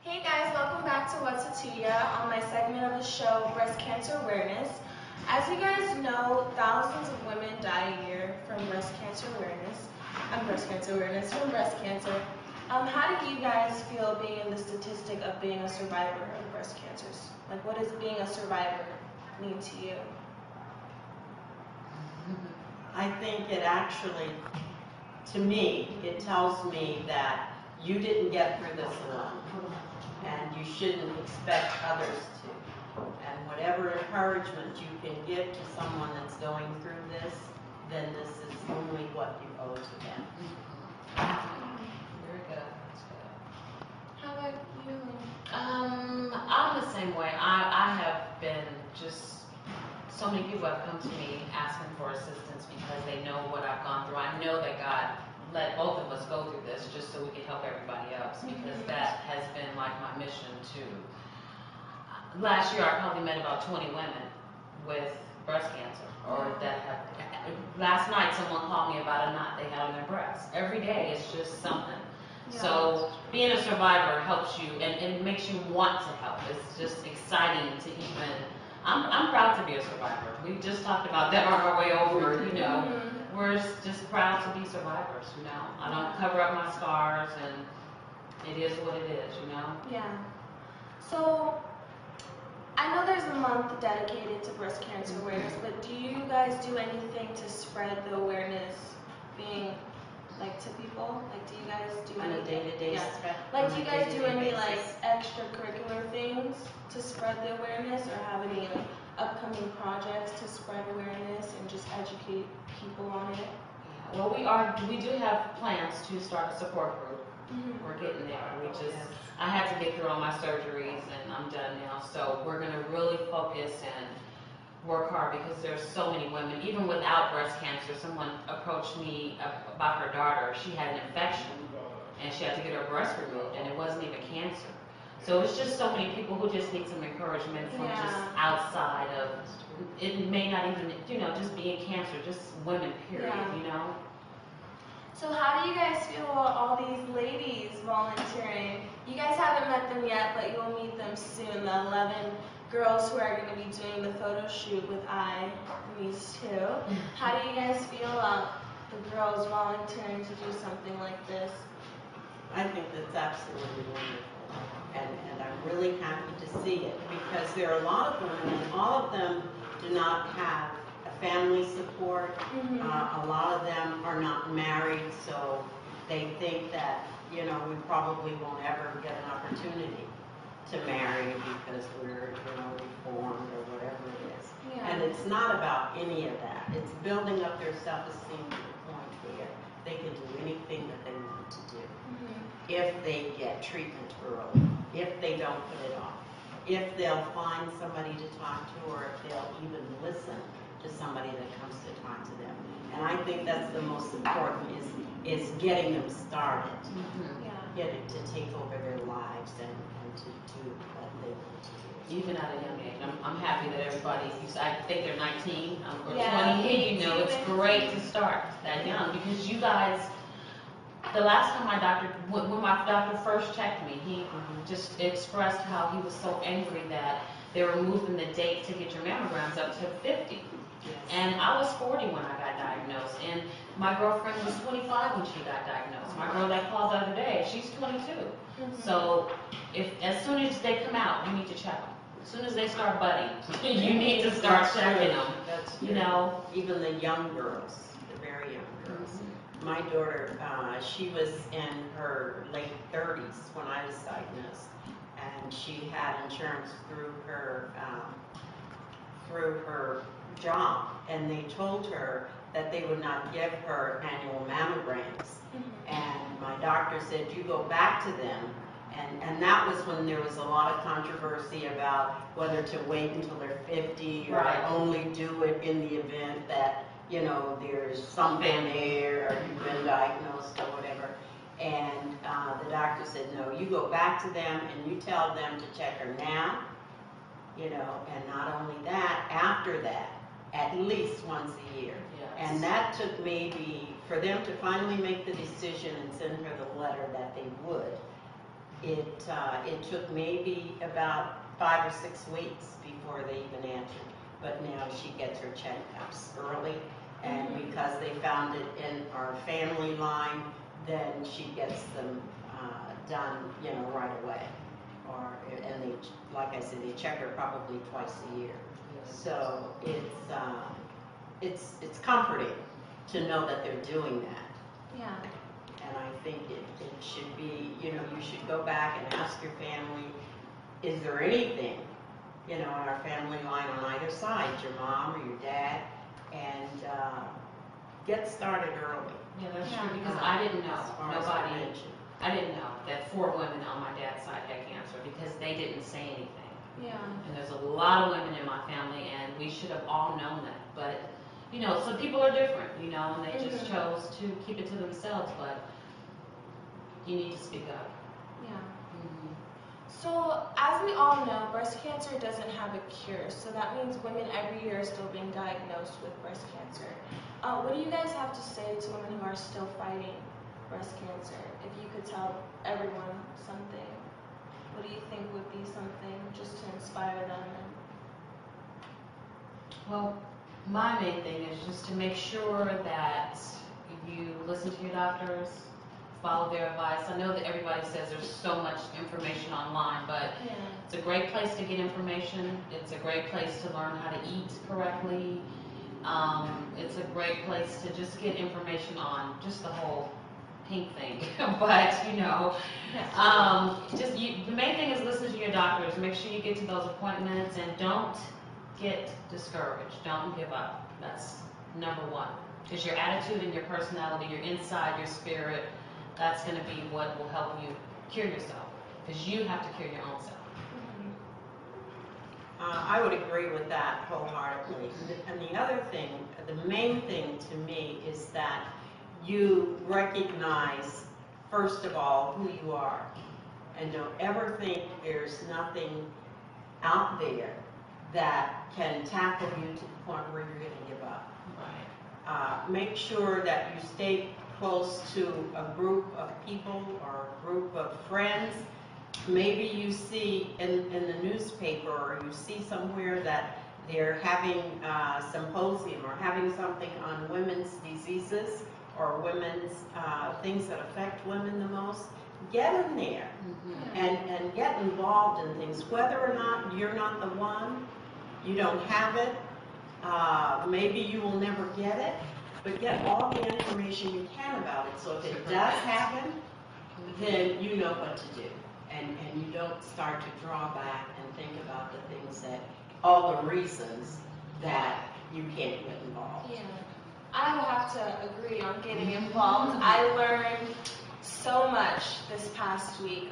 Hey guys, welcome back to What's a Tuya on my segment of the show, Breast Cancer Awareness. As you guys know, thousands of women die a year from breast cancer awareness. From breast cancer. How do you guys feel being in the statistic of being a survivor of breast cancers? Like, what does being a survivor mean to you? I think it actually, to me, it tells me that you didn't get through this alone, and you shouldn't expect others to. And whatever encouragement you can give to someone that's going through this, then this is only what you owe to them. Very good. That's good. How about you? I'm the same way. I have been just, so many people have come to me asking for assistance because they know what I've gone through. I know that God let both of us go through this just so we could help everybody else, because that has been like my mission too. Last year I probably met about 20 women with breast cancer, or that have, last night someone called me about a knot they had on their breast. Every day it's just something. So being a survivor helps you, and it makes you want to help. It's just exciting to even, I'm proud to be a survivor. We just talked about that on our way over, you know. We're just proud to be survivors, you know. I don't cover up my scars, and it is what it is, you know. Yeah. So, I know there's a month dedicated to breast cancer awareness, but do you guys do anything to spread the awareness being, like, to people? Like, do you guys do On a anything? day-to-day spread. Like, do you guys do any, like, extracurricular things to spread the awareness, or have any, like, upcoming projects to spread awareness and just educate people on it? Well, we do have plans to start a support group. We're getting there. I had to get through all my surgeries, and I'm done now. So we're going to really focus and work hard, because there's so many women, even without breast cancer. Someone approached me about her daughter. She had an infection, and she had to get her breast removed, and it wasn't even cancer. So it's just so many people who just need some encouragement from just outside of, it may not even, you know, just being cancer, just women, period, you know? So how do you guys feel about all these ladies volunteering? You guys haven't met them yet, but you'll meet them soon. The 11 girls who are going to be doing the photo shoot with I and these two. How do you guys feel about the girls volunteering to do something like this? I think that's absolutely wonderful, and I'm really happy to see it, because there are a lot of women, and all of them do not have a family support. A lot of them are not married, so they think that, you know, we probably won't ever get an opportunity to marry because we're, you know, reformed or whatever it is. And it's not about any of that. It's building up their self-esteem to the point where they can do anything that they want to do. If they get treatment early, if they don't put it off, if they'll find somebody to talk to, or if they'll even listen to somebody that comes to talk to them. And I think that's the most important, is getting them started, getting to take over their lives and to do what they want to do. Even at a young age. I'm happy that everybody, I think they're 19 or 20, you know, it's great to start that young, because you guys, the last time when my doctor first checked me, he just expressed how he was so angry that they were moving the date to get your mammograms up to 50. And I was 40 when I got diagnosed, and my girlfriend was 25 when she got diagnosed. My girl that called the other day, she's 22. So as soon as they come out, you need to check them. As soon as they start budding, you need to start checking them. That's you know, even the young girls, the very young girls. My daughter, she was in her late 30s when I was diagnosed, and she had insurance through her job, and they told her that they would not give her annual mammograms. And my doctor said, you go back to them. And that was when there was a lot of controversy about whether to wait until they're 50 or only do it in the event that, you know, there's something there, or you've been diagnosed or whatever. And the doctor said, no, you go back to them and you tell them to check her now, you know, and not only that, after that, at least once a year. And that took maybe, for them to finally make the decision and send her the letter that they would, it took maybe about 5 or 6 weeks before they even answered. But now she gets her checkups early, and because they found it in our family line, then she gets them done, right away. And they, like I said, they check her probably twice a year. So it's comforting to know that they're doing that. Yeah. And I think it should be, you should go back and ask your family, is there anything, in our family line on either side, your mom or your dad, and get started early. Yeah, that's true, because I didn't know, Nobody. I didn't know that 4 women on my dad's side had cancer because they didn't say anything. Yeah. And there's a lot of women in my family, and we should have all known that. But, some people are different, and they just chose to keep it to themselves, but you need to speak up. Yeah. So, as we all know, breast cancer doesn't have a cure, so that means women every year are still being diagnosed with breast cancer. What do you guys have to say to women who are still fighting breast cancer? If you could tell everyone something, what do you think would be something just to inspire them? Well, my main thing is just to make sure that you listen to your doctors, follow their advice. I know that everybody says there's so much information online, but it's a great place to get information. It's a great place to learn how to eat correctly. It's a great place to just get information on just the whole pink thing. But, the main thing is listen to your doctors. Make sure you get to those appointments and don't get discouraged. Don't give up. That's number one. Because your attitude and your personality, your inside, your spirit, that's going to be what will help you cure yourself. Because you have to cure your own self. I would agree with that wholeheartedly. And the other thing, the main thing to me is that you recognize, first of all, who you are. And don't ever think there's nothing out there that can tackle you to the point where you're going to give up. Right. Make sure that you stay close to a group of people or a group of friends. Maybe you see in the newspaper or you see somewhere that they're having a symposium or having something on women's diseases or women's things that affect women the most. Get in there and get involved in things. Whether or not you're not the one, you don't have it, maybe you will never get it, but get all the information you can about it. So if it does happen, then you know what to do. And you don't start to draw back and think about the things that, all the reasons that you can't get involved. Yeah, I will have to agree on getting involved. I learned so much this past week.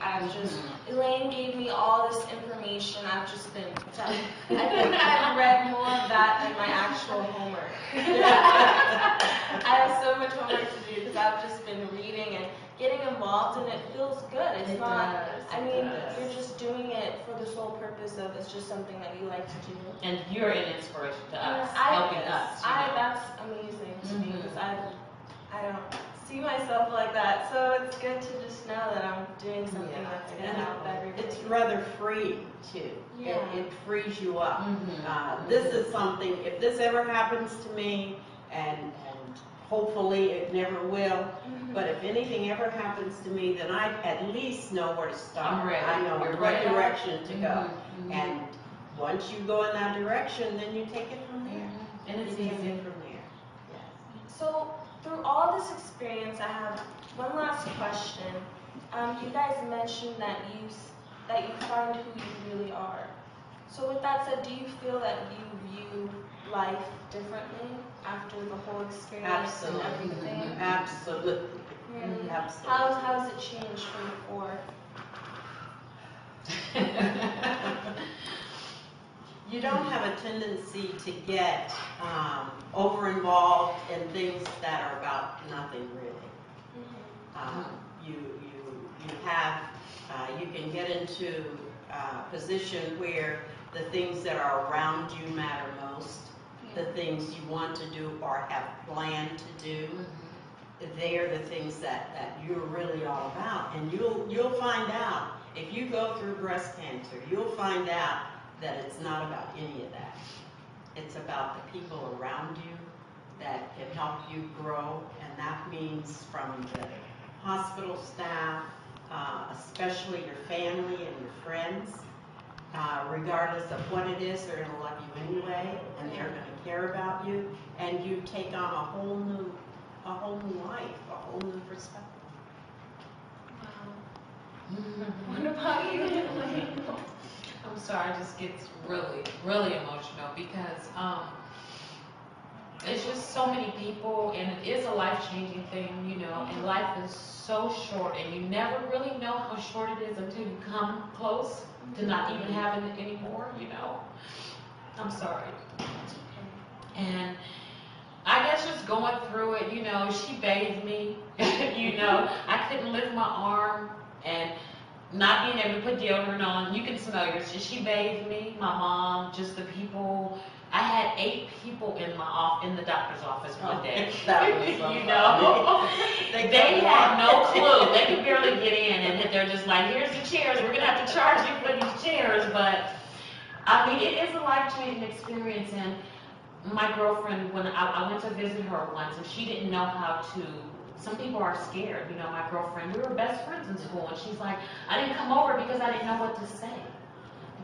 Elaine gave me all this information. I've just been, I think I've read more of that than my actual homework. I have so much homework to do because I've just been reading and getting involved, and it feels good. It's not, I mean, you're just doing it for the sole purpose of it's just something that you like to do. And you're an inspiration to us, helping us. That's amazing to me because I don't see myself like that. So it's good to just know that I'm doing something that's going to help everybody. It's rather free too. Yeah. It frees you up. This is something, if this ever happens to me, and hopefully it never will, but if anything ever happens to me, then I at least know where to start. I'm ready. I know You're what ready. direction to go. And once you go in that direction, then you take it from there. And it's you take easy. it from there. Yes. So through all this experience, I have one last question. You guys mentioned that you find who you really are. So with that said, do you feel that you view life differently after the whole experience Absolutely. and everything? Absolutely. Really? Absolutely. How has it changed from before? You don't have a tendency to get over-involved in things that are about nothing really. You can get into a position where the things that are around you matter most, the things you want to do or have planned to do. They are the things that you're really all about, and you'll find out If you go through breast cancer, you'll find out that it's not about any of that. It's about the people around you that can help you grow, and that means from the hospital staff, especially your family and your friends. Regardless of what it is, they're gonna love you anyway, and they're gonna care about you, and you take on a whole new life, a whole new perspective. What about you? I'm sorry, it just gets really, really emotional because it's just so many people, and it is a life-changing thing, you know, and life is so short, and you never really know how short it is until you come close to not even having it anymore, you know. I'm sorry. And I guess just going through it, you know, she bathed me, you know, I couldn't lift my arm, and not being able to put deodorant on, you can smell yours. She bathed me, my mom, just the people. I had 8 people in the doctor's office one day. That was so you know, funny. they had no clue. They could barely get in, and they're just like, "Here's the chairs. We're gonna have to charge you for these chairs." But I mean, it is a life-changing experience. And my girlfriend, when I went to visit her once, and she didn't know how to. Some people are scared, you know, my girlfriend, we were best friends in school, and she's like, I didn't come over because I didn't know what to say.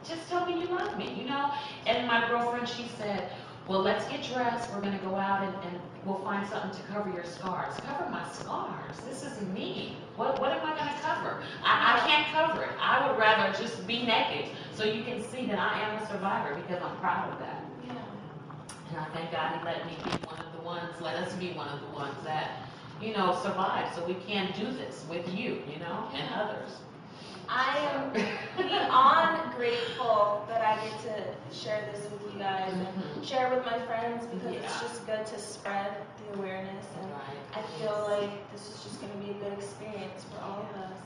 Just tell me you love me, you know? And my girlfriend, she said, well, let's get dressed, we're gonna go out and we'll find something to cover your scars. Cover my scars? This is me. What am I gonna cover? I can't cover it. I would rather just be naked so you can see that I am a survivor, because I'm proud of that. Yeah. And I thank God He let me be one of the ones, let us be one of the ones that, you know, survive, so we can do this with you, you know, and others. I am beyond grateful that I get to share this with you guys and share with my friends, because it's just good to spread the awareness, and I feel like this is just going to be a good experience for all of us.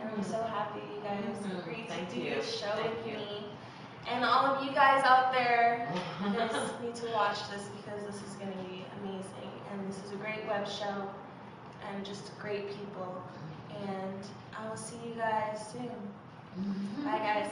And I'm so happy you guys agreed to do this show with me. And all of you guys out there, you guys need to watch this, because this is going to be amazing. And this is a great web show and just great people. And I will see you guys soon. Bye, guys.